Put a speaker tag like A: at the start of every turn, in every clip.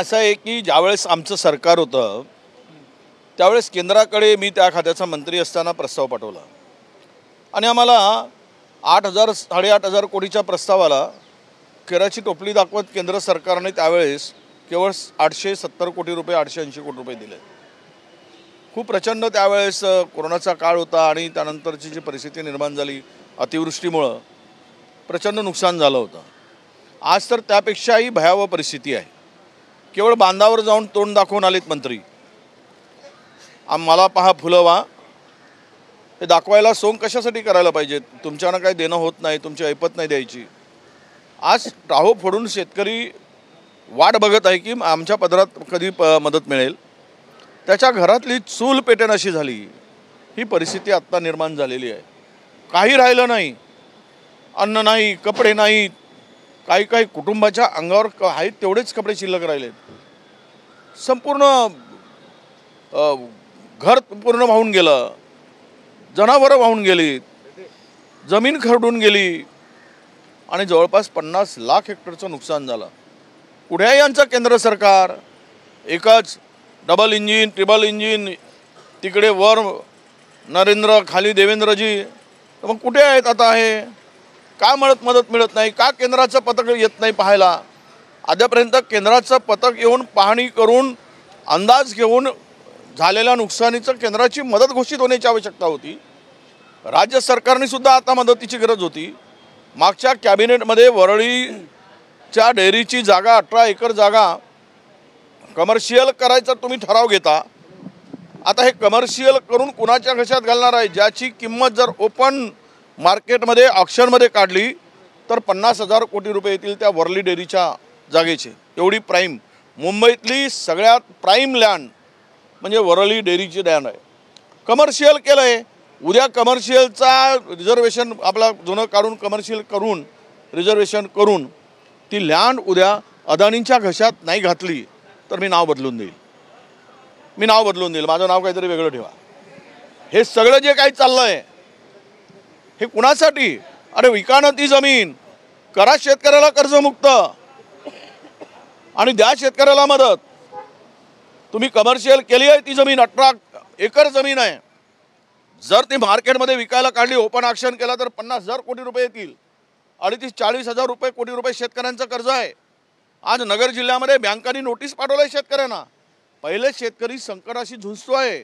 A: असं आहे की ज्यावेळेस आमचं सरकार होतं त्यावेळेस केंद्राकडे मी त्या खात्याचा मंत्री असताना प्रस्ताव पाठवला आणि आम्हाला 8,000 8,500 कोटीच्या प्रस्तावाला कराची टोपली दाखवत केंद्र सरकारने त्यावेळेस केवळ 870 कोटी रुपये 880 कोटी रुपये दिले. खूप प्रचंड त्यावेळेस कोरोनाचा काळ होता आणि त्यानंतरची जी परिस्थिती निर्माण झाली अतिवृष्टीमुळं प्रचंड नुकसान झालं होतं. आज तर त्यापेक्षाही भयावह परिस्थिती आहे. केवळ बांधावर जाऊन तोंड दाखवून आलेत मंत्री. आम्हाला पहा फुलवा हे दाखवायला सोंग कशासाठी करायला पाहिजे? तुमच्यानं काही देणं होत नाही, तुमची ऐपत नाही द्यायची. आज टाहो फोडून शेतकरी वाट बघत आहे की आमच्या पदरात कधी मदत मिळेल. त्याच्या घरातली चूल पेटेन अशी झाली. ही परिस्थिती आत्ता निर्माण झालेली आहे. काही राहिलं नाही, अन्न नाही, कपडे नाहीत. काही काही कुटुंबाच्या अंगावर आहेत तेवढेच कपडे शिल्लक राहिलेत. संपूर्ण घर पूर्ण वाहून गेलं, जनावरं वाहून गेली, जमीन खरडून गेली आणि जवळपास 50 लाख हेक्टरचं नुकसान झालं. कुठे आहे यांचं केंद्र सरकार? एकच डबल इंजिन ट्रिबल इंजिन, तिकडे वर नरेंद्र खाली देवेंद्रजी. मग कुठे आहेत आता? हे का मदत मिळत नाही? का केंद्राचं पथक येत नाही पाहायला? आतापर्यंत केंद्राचं पथक येऊन पाहणी करून अंदाज घेऊन झालेल्या नुकसानीचं केंद्राची मदत घोषित होण्याची आवश्यकता होती. राज्य सरकारने सुद्धा आता मदतीची गरज होती. मागच्या कॅबिनेटमध्ये वरळीच्या डेअरीची जागा 18 एकर जागा कमर्शियल करायचा तुम्ही ठराव घेता. आता हे कमर्शियल करून कुणाच्या घशात घालणार आहे? ज्याची किंमत जर ओपन मार्केटमध्ये ऑक्शनमध्ये काढली तर 50,000 कोटी रुपये येतील त्या वरळी डेअरीच्या जागेचे. एवढी प्राईम, मुंबईतली सगळ्यात प्राईम लँड म्हणजे वरळी डेअरीची लँड आहे. कमर्शियल केलं आहे. उद्या कमर्शियलचा रिझर्वेशन आपला जुनं काढून कमर्शियल करून रिझर्वेशन करून ती लँड उद्या अदानींच्या घशात नाही घातली तर मी नाव बदलून देईल. माझं नाव काहीतरी वेगळं ठेवा. हे सगळं जे काही चाललं आहे हे कुणासाठी? अरे विकाणं ती जमीन, करा शेतकऱ्याला कर्जमुक्त आणि द्या शेतकऱ्याला मदत. तुम्ही कमर्शियल केली आहे ती जमीन, 18 एकर जमीन आहे. जर ती मार्केटमध्ये विकायला काढली, ओपन ऑक्शन केला तर 50,000 कोटी रुपये येतील. 38-40,000 कोटी रुपये शेतकऱ्यांचं कर्ज आहे. आज नगर जिल्ह्यामध्ये बँकांनी नोटीस पाठवलं आहे शेतकऱ्यांना. पहिले शेतकरी संकटाशी झुंजतो आहे,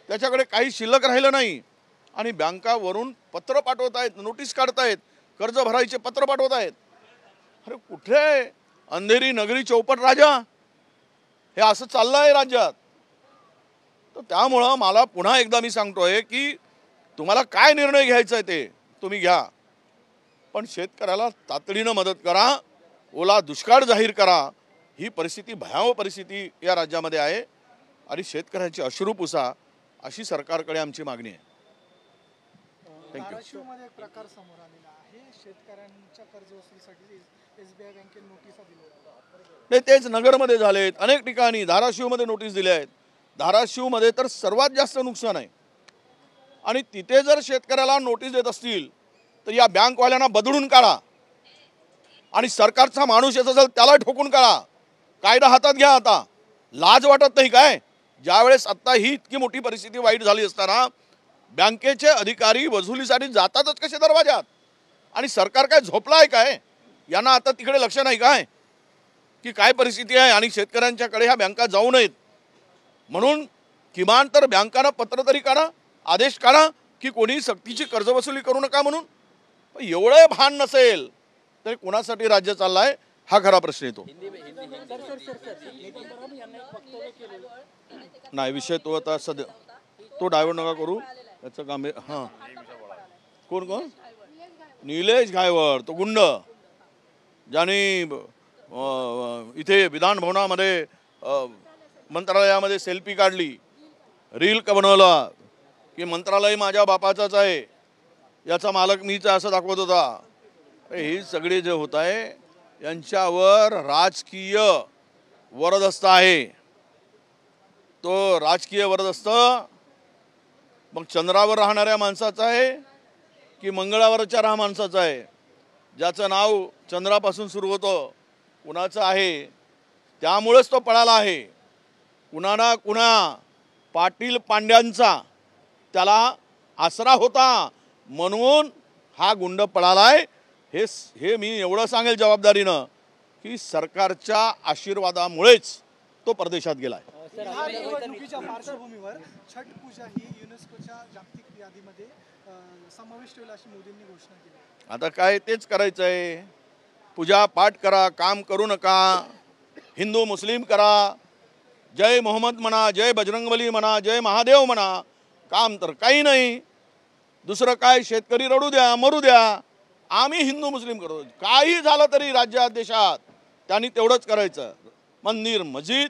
A: त्याच्याकडे काही शिल्लक राहिलं नाही आणि बँकावरून पत्र पाठवत आहेत, नोटीस काढतायत, कर्ज भरायचे पत्र पाठवत आहेत. अरे कुठे अंधेरी नगरी चौपट राजा? हे असं चाललं आहे राज्यात. तर त्यामुळं मला पुन्हा एकदा मी सांगतोय की तुम्हाला काय निर्णय घ्यायचा आहे ते तुम्ही घ्या, पण शेतकऱ्याला तातडीनं मदत करा. ओला दुष्काळ जाहीर करा. ही परिस्थिती भयावह परिस्थिती या राज्यामध्ये आहे आणि शेतकऱ्यांची अश्रू पुसा अशी सरकारकडे आमची मागणी आहे.
B: धाराशिवमध्ये एक प्रकार समोर आलेला आहे. शेतकऱ्यांच्या कर्ज वसुलीसाठी SBI बँकेने नोटिसा दिल्या.
A: नाही, तेच नगरमध्ये झालेत, अनेक ठिकाणी धाराशिवमध्ये नोटीस दिल्या आहेत. धाराशिवमध्ये तर सर्वात जास्त नुकसान आहे आणि तिथे जर शेतकऱ्याला नोटीस देत असतील तर या बँकवाल्यांना बदलून काढा आणि सरकारचा माणूस येत असेल त्याला ठोकून काढा. कायदा हातात घ्या. आता लाज वाटत नाही काय? ज्यावेळेस आत्ता ही इतकी मोठी परिस्थिती वाईट झाली असताना बँकेचे अधिकारी वसुलीसाठी जातातच कसे दरवाजात? आणि सरकार काय झोपलं आहे काय? यांना आता तिकडे लक्ष नाही काय की काय परिस्थिती आहे आणि शेतकऱ्यांच्याकडे ह्या बँका जाऊ नयेत म्हणून किमान तर बँकांना पत्र तरी काढा, आदेश काढा की कोणी सक्तीची कर्जवसुली करू नका म्हणून. एवढं भान नसेल तर कोणासाठी राज्य चाललं आहे हा खरा प्रश्न येतो. नाही विषय तो आता सध्या तो डायव्हर्ट नका करू. याचं काम आहे. हां, कोण? निलेश घायवर, तो गुंड ज्याने इथे विधान भवनामध्ये मंत्रालयामध्ये सेल्फी काढली, रील बनवला की मंत्रालय माझ्या बापाचाच आहे, याचा मालक मीच असं दाखवत होता. हे सगळे जे होत आहे यांच्यावर राजकीय वरदहस्त आहे. तो राजकीय वरदहस्त मग चंद्रावर राहणाऱ्या माणसाचा आहे की मंगळावरच्या माणसाचा आहे? ज्याचं नाव चंद्रापासून सुरू होतं कुणाचं आहे त्यामुळेच तो पळाला आहे. कुणा ना कुणा पाटील पांड्यांचा त्याला आसरा होता म्हणून हा गुंड पळालाय. हे मी एवढं सांगेल जबाबदारीनं की सरकारच्या आशीर्वादामुळेच तो परदेशात गेलाय.
B: या निवडणुकीच्या पार्श्वभूमीवर छठ पूजा ही युनेस्कोच्या जागतिक यादीमध्ये समाविष्ट होईल अशी मोदींनी घोषणा केली.
A: आता काय तेच करायचं आहे. पूजा पाठ करा, काम करू नका. हिंदू मुस्लिम करा, जय मोहम्मद म्हणा, जय बजरंगबली म्हणा, जय महादेव म्हणा. काम तर काही नाही. दुसरं काय, शेतकरी रडू द्या, मरू द्या, आम्ही हिंदू मुस्लिम करू. काही झालं तरी राज्यात देशात त्यांनी तेवढंच करायचं. मंदिर मस्जिद,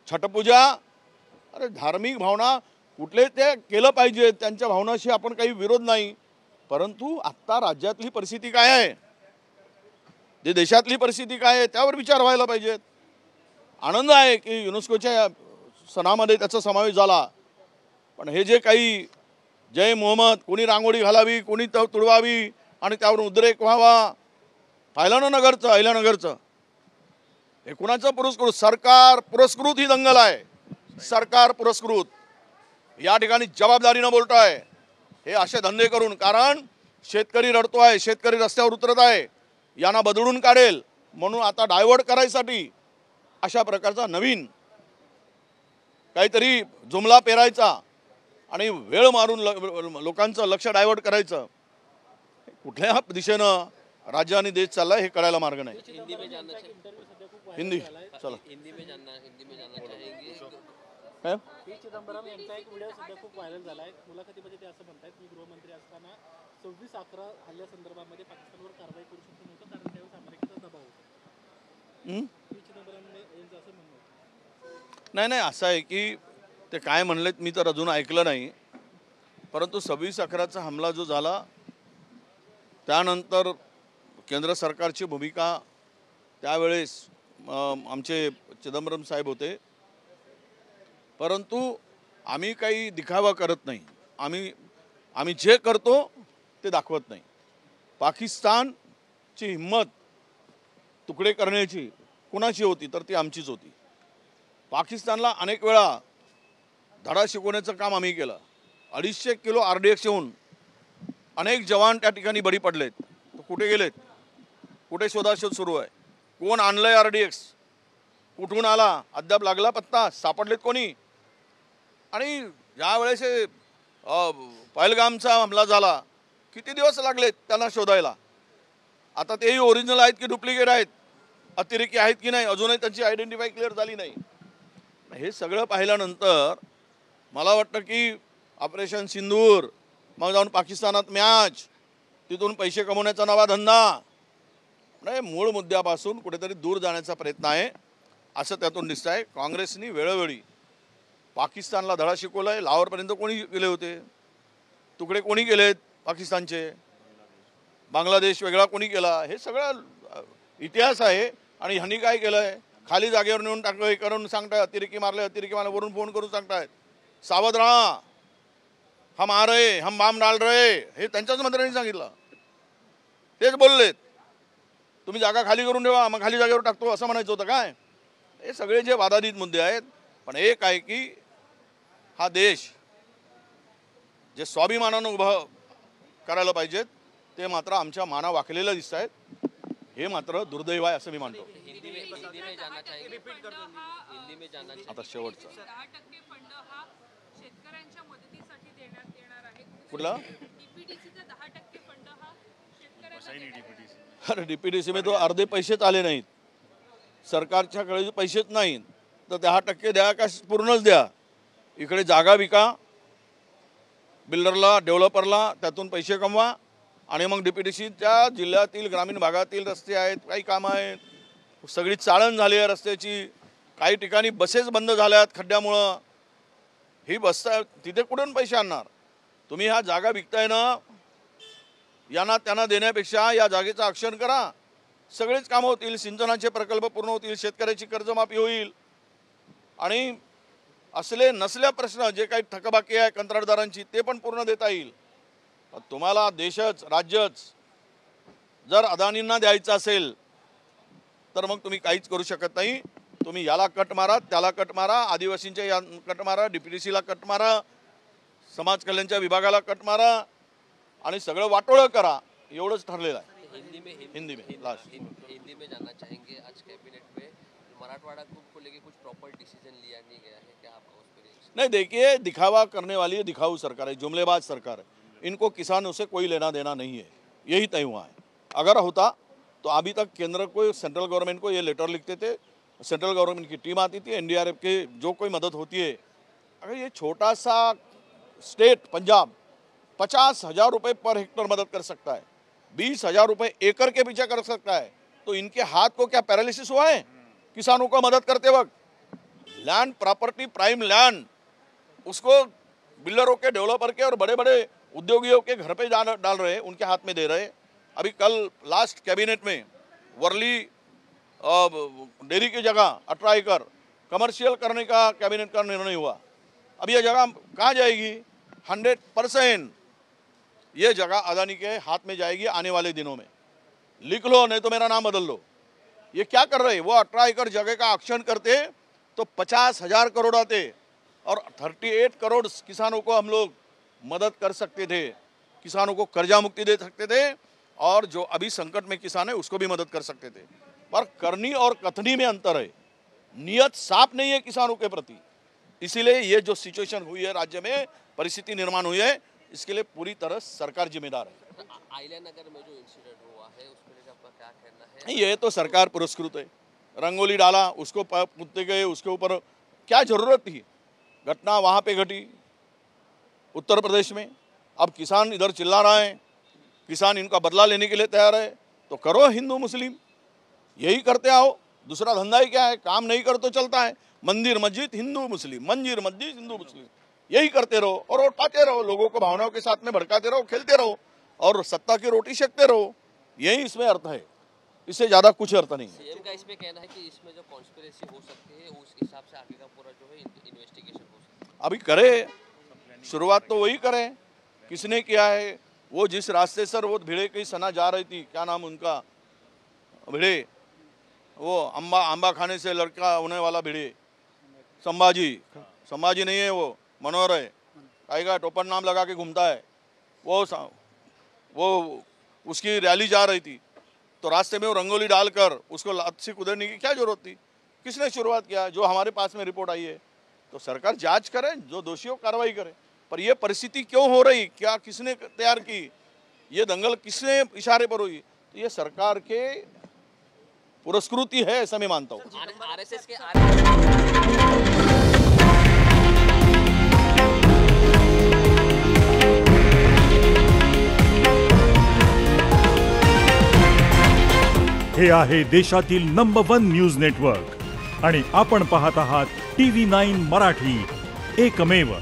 A: छठपूजा, अरे धार्मिक भावना कुठले ते केलं पाहिजे, त्यांच्या भावनाशी आपण काही विरोध नाही. परंतु आत्ता राज्यातली परिस्थिती काय आहे, जे देशातली परिस्थिती काय आहे त्यावर विचार व्हायला पाहिजेत. आनंद आहे की युनेस्कोच्या सणामध्ये त्याचा समावेश झाला. पण हे जे काही जय मोहम्मद, कोणी रांगोळी घालावी, कोणी तुडवावी आणि त्यावरून उद्रेक व्हावा, पाहिलं ना नगरचं, अहिल्यानगरचं, हे कुणाचं पुरस्कृत? सरकार पुरस्कृत ही दंगल आहे. सरकार पुरस्कृत. या ठिकाणी जबाबदारीनं बोलतो आहे हे असे धंदे करून. कारण शेतकरी रडतो आहे, शेतकरी रस्त्यावर उतरत आहे, यांना बदलून काढेल म्हणून आता डायव्हर्ट करायसाठी अशा प्रकारचा नवीन काहीतरी जुमला पेरायचा आणि वेळ मारून लोकांचं लक्ष डायव्हर्ट करायचं. कुठल्या दिशेनं राज्य आणि देश चाललाय हे कळायला मार्ग नाही. हिंदी चला
C: पी चिदंबरम यांचा एक व्हिडिओ सध्या खूप व्हायरल झाला आहे. मुलाखतीमध्ये ते असं म्हणतात की गृहमंत्री असताना 26/11 हल्ल्यासंदर्भामध्ये पाकिस्तानवर कारवाई करू शकत नव्हतं कारण त्यावेळेस अमेरिकेचा दबाव होता. पी चिदंबरम यांचं असं म्हणणं होतं.
A: नाही असं आहे की ते काय म्हणलेत मी तर अजून ऐकलं नाही. परंतु 26/11चा हमला जो झाला त्यानंतर केंद्र सरकारची भूमिका त्यावेळेस आमचे चिदंबरम साहेब होते. परंतु आम्ही काही दिखावा करत नाही. आम्ही जे करतो ते दाखवत नाही. पाकिस्तानची हिम्मत तुकडे करण्याची कुणाची होती तर ती आमचीच होती. पाकिस्तानला अनेक वेळा धडा शिकवण्याचं काम आम्ही केलं. 250 किलो RDX येऊन अनेक जवान त्या ठिकाणी बळी पडलेत. कुठे गेलेत? कुठे शोधाशोध सुरू आहे? कोण आणलंय RDX? कुठून आला? अद्याप लागला पत्ता? सापडलेत कोणी? आणि ज्यावेळेस पहलगामचा हमला झाला किती दिवस लागलेत त्यांना शोधायला? आता तेही ओरिजिनल आहेत की डुप्लिकेट आहेत, अतिरेकी आहेत की नाही, अजूनही त्यांची आयडेंटिफाय क्लिअर झाली नाही. हे सगळं पाहिल्यानंतर मला वाटतं की ऑपरेशन सिंदूर, मग जाऊन पाकिस्तानात मॅच, तिथून पैसे कमवण्याचा नवा धंदा, नाही मूळ मुद्द्यापासून कुठेतरी दूर जाण्याचा प्रयत्न आहे असं त्यातून दिसत आहे. काँग्रेसनी वेळोवेळी पाकिस्तानला धडा शिकवलाय. लाहोरपर्यंत कोणी गेले होते? तुकडे कोणी केलेत पाकिस्तानचे? बांगलादेश वेगळा कोणी केला? हे सगळं इतिहास आहे. आणि ह्यांनी काय केलंय? खाली जागेवर नेऊन टाकलं, हे करून सांगताय अतिरेकी मारले वरून फोन करून सांगतायत सावध राहा, हम आ रहे, हम बाम डाल रहे. हे त्यांच्याच मंत्र्यांनी सांगितलं, तेच बोललेत. तुम्ही जागा खाली करून ठेवा, मग खाली जागेवर टाकतो असं म्हणायचं होतं काय? हे सगळे जे वादातीत मुद्दे आहेत. पण एक आहे की हा देश जे स्वाभिमानानं उभं करायला पाहिजेत ते मात्र आमच्या माना वाकलेलं दिसत आहेत. हे मात्र दुर्दैव आहे असं मी मानतो. आता शेवटचा कुठला? अरे DPDC में तो अर्धे पैसेच आले नाहीत. सरकारच्याकडे पैसेच नाहीत तर 10% द्या का पूर्णच द्या. इकडे जागा विका बिल्डरला, डेव्हलपरला, त्यातून पैसे कमवा आणि मग DPDCच्या जिल्ह्यातील ग्रामीण भागातील रस्ते आहेत, काही कामं आहेत, सगळी चाळण झाली आहे रस्त्याची. काही ठिकाणी बसेस बंद झाल्यात खड्ड्यामुळं. ही बस तिथे कुठून पैसे आणणार? तुम्ही ह्या जागा विकताय ना, यांना त्यांना देण्यापेक्षा या जागेचं आरक्षण करा, सगळेच कामं होतील, सिंचनाचे प्रकल्प पूर्ण होतील, शेतकऱ्याची कर्जमाफी होईल आणि असले नसल्या प्रश्न जे काही थकबाकी आहे कंत्राटदारांची ते पण पूर्ण देता येईल. तुम्हाला देशच राज्यच जर अदानींना द्यायचं असेल तर मग तुम्ही काहीच करू शकत नाही. तुम्ही याला कट मारा, त्याला कट मारा, आदिवासींच्या या कट मारा, DPDCला कट मारा, समाज कल्याणच्या विभागाला कट मारा आणि सगळं वाटोळं करा, एवढंच ठरलेलं आहे. हिंदी में लास्ट
D: हिंदी में जानना चाहेंगे, आज कैबिनेट में मराठवाड़ा को लेके कुछ प्रॉपर डिसीजन लिया नहीं गया है, क्या आपका उस पर रिएक्शन?
A: नहीं, देखिए दिखावा करने वाली है, दिखाऊ सरकार है, जुमलेबाज सरकार है. इनको किसानों से कोई लेना देना नहीं है, यही तय हुआ है. अगर होता तो अभी तक केंद्र को, सेंट्रल गवर्नमेंट को ये लेटर लिखते थे, सेंट्रल गवर्नमेंट की टीम आती थी, NDRF के जो कोई मदद होती है. अगर ये छोटा सा स्टेट पंजाब 50,000 रुपये पर हेक्टर मदद कर सकता है, 20,000 रुपये एकड़ के पीछे कर सकता है, तो इनके हाथ को क्या पैरालिसिस हुआ है किसानों को मदद करते वक्त? लैंड प्रॉपर्टी, प्राइम लैंड, उसको बिल्डरों के, डेवलपर के और बड़े बड़े उद्योगियों के घर पे डाल रहे हैं, उनके हाथ में दे रहे हैं. अभी कल लास्ट कैबिनेट में वर्ली डेयरी की जगह 18 एकड़ कमर्शियल करने का कैबिनेट का निर्णय हुआ. अब यह जगह कहाँ जाएगी? 100% ये जगह अदानी के हाथ में जाएगी आने वाले दिनों में. लिख लो, नहीं तो मेरा नाम बदल लो. ये क्या कर रहे हैं? वो 18 एकड़ जगह का ऑक्शन करते तो 50,000 करोड़ आते और 38 करोड़ किसानों को हम लोग मदद कर सकते थे, किसानों को कर्जा मुक्ति दे सकते थे और जो अभी संकट में किसान है उसको भी मदद कर सकते थे. पर करनी और कथनी में अंतर है, नियत साफ नहीं है किसानों के प्रति. इसीलिए ये जो सिचुएशन हुई है, राज्य में परिस्थिति निर्माण हुई है, इसके लिए पूरी तरह सरकार जिम्मेदार है.
D: आइला नगर में जो इंसिडेंट हुआ है उसको लेकर आपका क्या कहना है?
A: नहीं, ये तो सरकार पुरस्कृत है. रंगोली डाला, उसको पुतते गए, उसके ऊपर क्या जरूरत थी? घटना वहाँ पे घटी उत्तर प्रदेश में. अब किसान इधर चिल्ला रहा है, किसान इनका बदला लेने के लिए तैयार है, तो करो हिंदू मुस्लिम, यही करते आओ. दूसरा धंधा ही क्या है? काम नहीं कर तो चलता है. मंदिर मस्जिद हिंदू मुस्लिम, मंदिर मस्जिद हिंदू मुस्लिम, यही करते रहो और उठाते रहो, लोगों को भावनाओं के साथ में भड़काते रहो, खेलते रहो और सत्ता की रोटी सेकते रहो. यही इसमें अर्थ है, इससे ज़्यादा कुछ अर्थ नहीं है.
D: सीएम का इसमें कहना है कि इसमें जो कॉन्स्पिरेसी हो सकती है उस हिसाब से आगे का पूरा जो है इन्वेस्टिगेशन हो सकता है.
A: अभी करे, शुरुआत तो वही करें. किसने किया है? वो जिस रास्ते सर वो भिड़े की सना जा रही थी, क्या नाम उनका, भिड़े, वो आंबा खाने से लड़का होने वाला भिड़े, संभाजी नहीं है, वो मनोहर है, आएगा टोपन नाम लगा के घूमता है. वो उसकी रैली जा रही थी तो रास्ते में वो रंगोली डालकर उसको लात से कुदरने की क्या जरूरत थी? किसने शुरुआत किया? जो हमारे पास में रिपोर्ट आई है. तो सरकार जांच करे, जो दोषी हो कार्रवाई करे. पर यह परिस्थिति क्यों हो रही, क्या किसने तैयार की, ये दंगल किसने इशारे पर हुई? तो ये सरकार के पुरस्कृति है, ऐसा मैं मानता हूँ.
D: आरएसएस के
E: हे आहे देशातील नंबर 1 न्यूज नेटवर्क आणि आपण पाहत आहात TV9 मराठी, एकमेव.